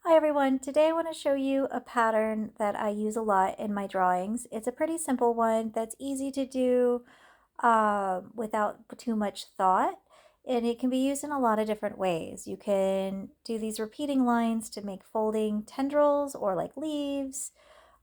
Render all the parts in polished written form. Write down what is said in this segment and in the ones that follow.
Hi everyone, today I want to show you a pattern that I use a lot in my drawings. It's a pretty simple one that's easy to do without too much thought, and it can be used in a lot of different ways. You can do these repeating lines to make folding tendrils or like leaves.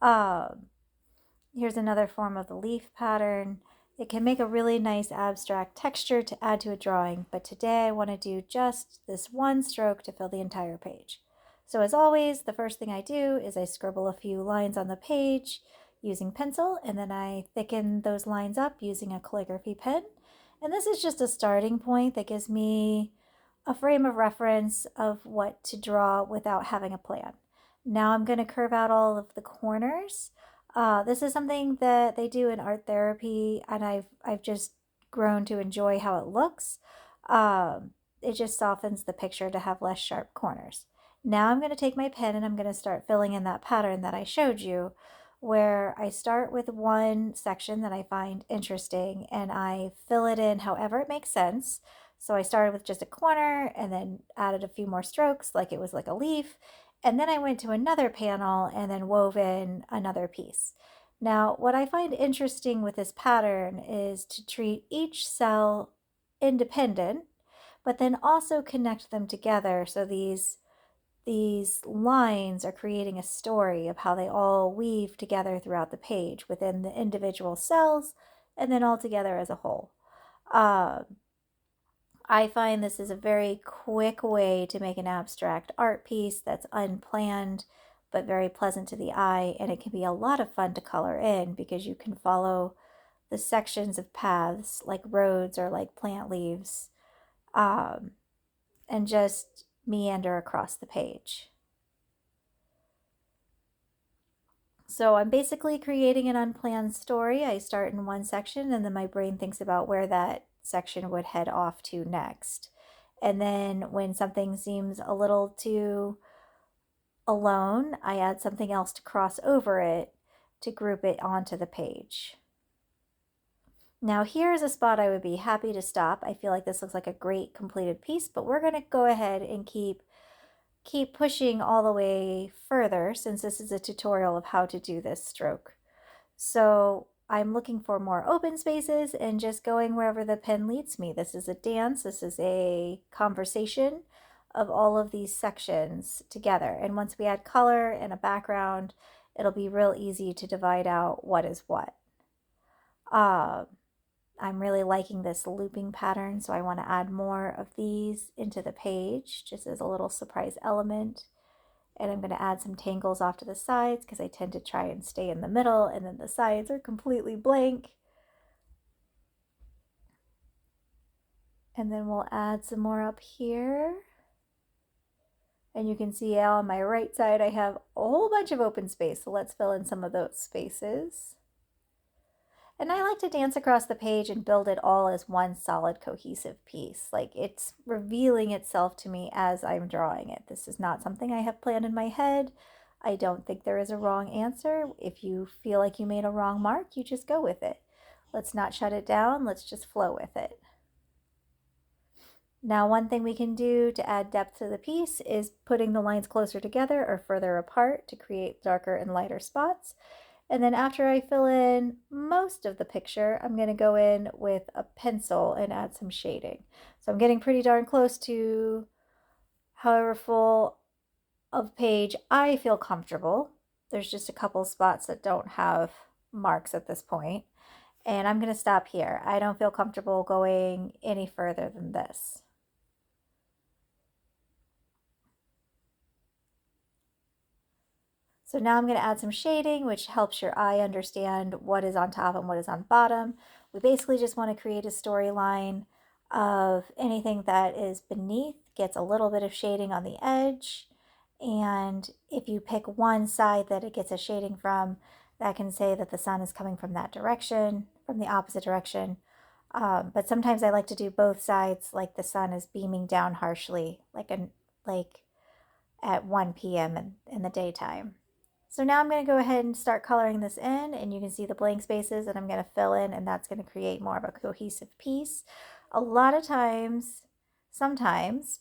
Um, Here's another form of the leaf pattern. It can make a really nice abstract texture to add to a drawing, but today I want to do just this one stroke to fill the entire page. So as always, the first thing I do is I scribble a few lines on the page using pencil, and then I thicken those lines up using a calligraphy pen. And this is just a starting point that gives me a frame of reference of what to draw without having a plan. Now I'm going to curve out all of the corners. This is something that they do in art therapy, and I've just grown to enjoy how it looks. It just softens the picture to have less sharp corners. Now I'm going to take my pen and I'm going to start filling in that pattern that I showed you, where I start with one section that I find interesting and I fill it in however it makes sense. So I started with just a corner and then added a few more strokes like it was like a leaf. And then I went to another panel and then wove in another piece. Now, what I find interesting with this pattern is to treat each cell independent, but then also connect them together. So these lines are creating a story of how they all weave together throughout the page within the individual cells and then all together as a whole. Uh, I find this is a very quick way to make an abstract art piece that's unplanned but very pleasant to the eye, and it can be a lot of fun to color in because you can follow the sections of paths like roads or like plant leaves, um, and just meander across the page. So I'm basically creating an unplanned story. I start in one section and then my brain thinks about where that section would head off to next. And then when something seems a little too alone, I add something else to cross over it to group it onto the page. Now here's a spot I would be happy to stop. I feel like this looks like a great completed piece, but we're going to go ahead and keep pushing all the way further since this is a tutorial of how to do this stroke. So I'm looking for more open spaces and just going wherever the pen leads me. This is a dance, this is a conversation of all of these sections together. And once we add color and a background, it'll be real easy to divide out what is what. I'm really liking this looping pattern, so I want to add more of these into the page just as a little surprise element. And I'm going to add some tangles off to the sides because I tend to try and stay in the middle, and then the sides are completely blank. And then we'll add some more up here. And you can see on my right side I have a whole bunch of open space, so let's fill in some of those spaces. And I like to dance across the page and build it all as one solid cohesive piece. Like it's revealing itself to me as I'm drawing it. This is not something I have planned in my head. I don't think there is a wrong answer. If you feel like you made a wrong mark, you just go with it. Let's not shut it down. Let's just flow with it. Now, one thing we can do to add depth to the piece is putting the lines closer together or further apart to create darker and lighter spots. And then after I fill in most of the picture, I'm going to go in with a pencil and add some shading. So I'm getting pretty darn close to however full of page I feel comfortable. There's just a couple spots that don't have marks at this point. And I'm going to stop here. I don't feel comfortable going any further than this. So now I'm going to add some shading, which helps your eye understand what is on top and what is on bottom. We basically just want to create a storyline of anything that is beneath gets a little bit of shading on the edge. And if you pick one side that it gets a shading from, that can say that the sun is coming from that direction, from the opposite direction. But sometimes I like to do both sides, like the sun is beaming down harshly, like at 1 p.m. in the daytime. So now I'm going to go ahead and start coloring this in, and you can see the blank spaces, and I'm going to fill in, and that's going to create more of a cohesive piece. A lot of times, sometimes,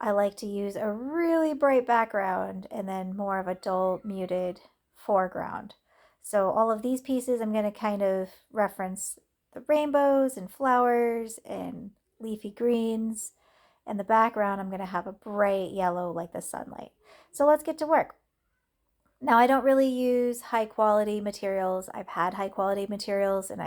I like to use a really bright background and then more of a dull, muted foreground. So all of these pieces, I'm going to kind of reference the rainbows and flowers and leafy greens. And the background, I'm going to have a bright yellow like the sunlight. So let's get to work. Now, I don't really use high quality materials. I've had high quality materials and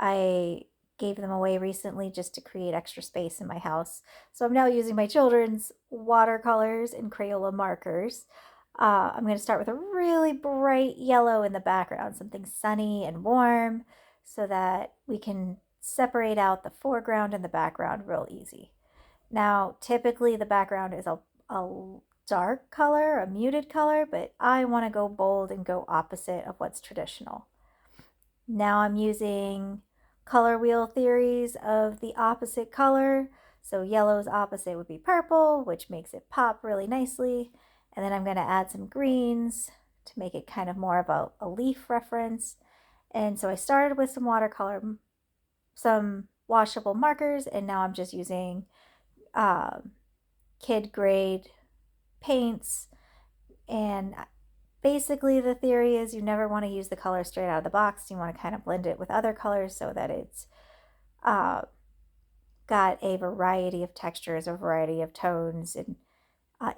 I gave them away recently just to create extra space in my house. So I'm now using my children's watercolors and Crayola markers. I'm going to start with a really bright yellow in the background, something sunny and warm, so that we can separate out the foreground and the background real easy. Now, typically the background is a dark color, a muted color, but I want to go bold and go opposite of what's traditional. Now I'm using color wheel theories of the opposite color. So yellow's opposite would be purple, which makes it pop really nicely. And then I'm going to add some greens to make it kind of more of a leaf reference. And so I started with some watercolor, some washable markers, and now I'm just using kid grade paints. And basically the theory is you never want to use the color straight out of the box. You want to kind of blend it with other colors so that it's uh, got a variety of textures, a variety of tones, and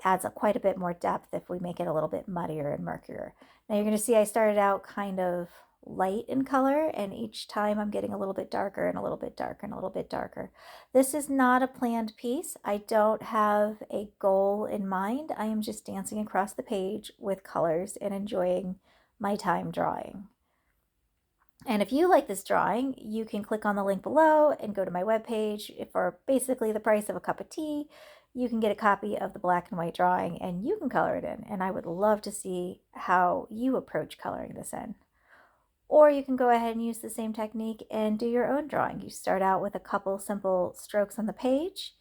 adds quite a bit more depth if we make it a little bit muddier and murkier. Now you're going to see I started out kind of light in color, and each time I'm getting a little bit darker and a little bit darker and a little bit darker. This is not a planned piece. I don't have a goal in mind. I am just dancing across the page with colors and enjoying my time drawing. And if you like this drawing, you can click on the link below and go to my webpage. For basically the price of a cup of tea, you can get a copy of the black and white drawing and you can color it in. And I would love to see how you approach coloring this in. Or you can go ahead and use the same technique and do your own drawing. You start out with a couple simple strokes on the page,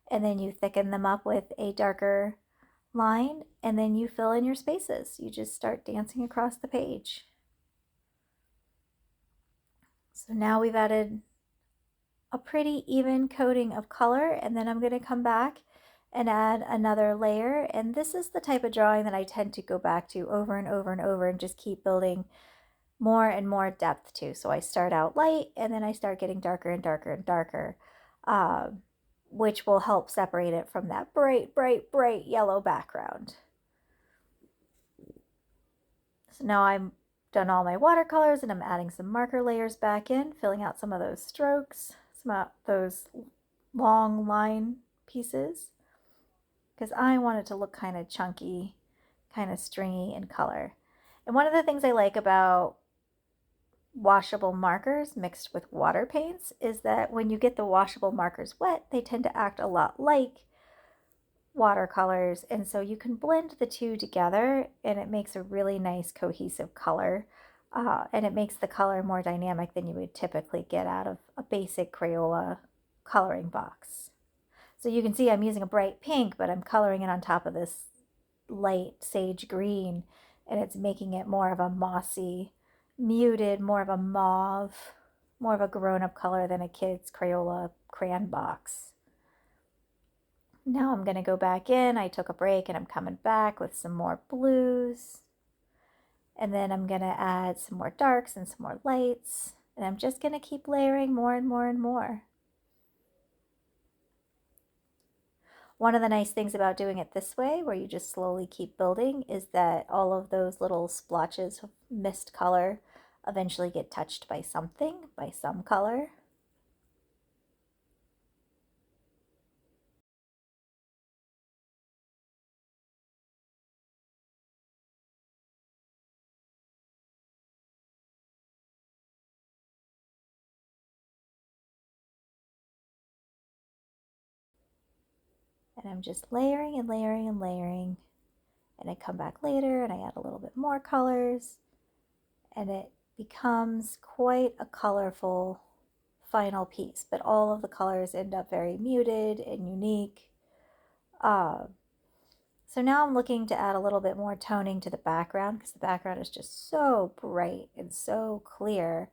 and then you thicken them up with a darker line, and then you fill in your spaces. You just start dancing across the page. So now we've added a pretty even coating of color, and then I'm going to come back and add another layer. And this is the type of drawing that I tend to go back to over and over and over and just keep building more and more depth to. So I start out light and then I start getting darker and darker and darker, which will help separate it from that bright, bright, bright yellow background. So now I'm done all my watercolors and I'm adding some marker layers back in, filling out some of those strokes, some of those long line pieces, because I want it to look kind of chunky, kind of stringy in color. And one of the things I like about washable markers mixed with water paints is that when you get the washable markers wet, they tend to act a lot like watercolors, and so you can blend the two together and it makes a really nice cohesive color, and it makes the color more dynamic than you would typically get out of a basic Crayola coloring box. So you can see I'm using a bright pink, but I'm coloring it on top of this light sage green, and it's making it more of a mossy, muted, more of a mauve, more of a grown-up color than a kid's Crayola crayon box. Now I'm going to go back in. I took a break and I'm coming back with some more blues. And then I'm going to add some more darks and some more lights. And I'm just going to keep layering more and more and more. One of the nice things about doing it this way, where you just slowly keep building, is that all of those little splotches of mist color eventually get touched by something, by some color. And I'm just layering and layering and layering. And I come back later and I add a little bit more colors. And it becomes quite a colorful final piece, but all of the colors end up very muted and unique. So now I'm looking to add a little bit more toning to the background because the background is just so bright and so clear.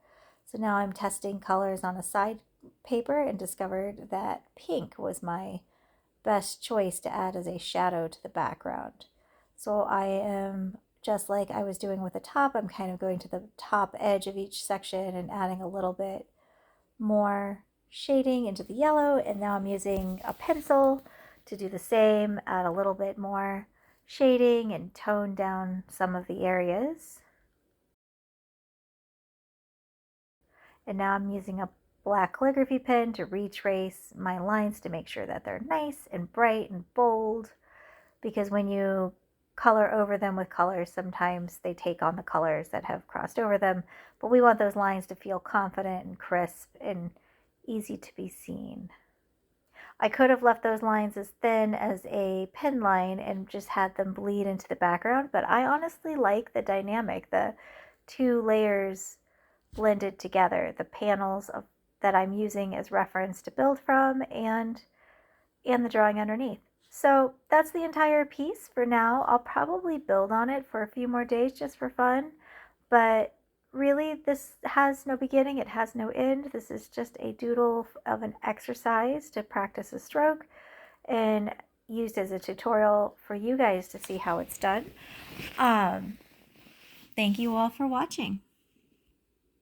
So now I'm testing colors on a side paper and discovered that pink was my best choice to add as a shadow to the background. So I am, just like I was doing with the top, I'm kind of going to the top edge of each section and adding a little bit more shading into the yellow. And now I'm using a pencil to do the same, add a little bit more shading and tone down some of the areas. And now I'm using a black calligraphy pen to retrace my lines to make sure that they're nice and bright and bold, because when you color over them with colors, sometimes they take on the colors that have crossed over them, but we want those lines to feel confident and crisp and easy to be seen. I could have left those lines as thin as a pen line and just had them bleed into the background, but I honestly like the dynamic, the two layers blended together, the panels that I'm using as reference to build from, and the drawing underneath. So that's the entire piece for now. I'll probably build on it for a few more days just for fun, but really this has no beginning, it has no end. This is just a doodle of an exercise to practice a stroke and used as a tutorial for you guys to see how it's done. Thank you all for watching.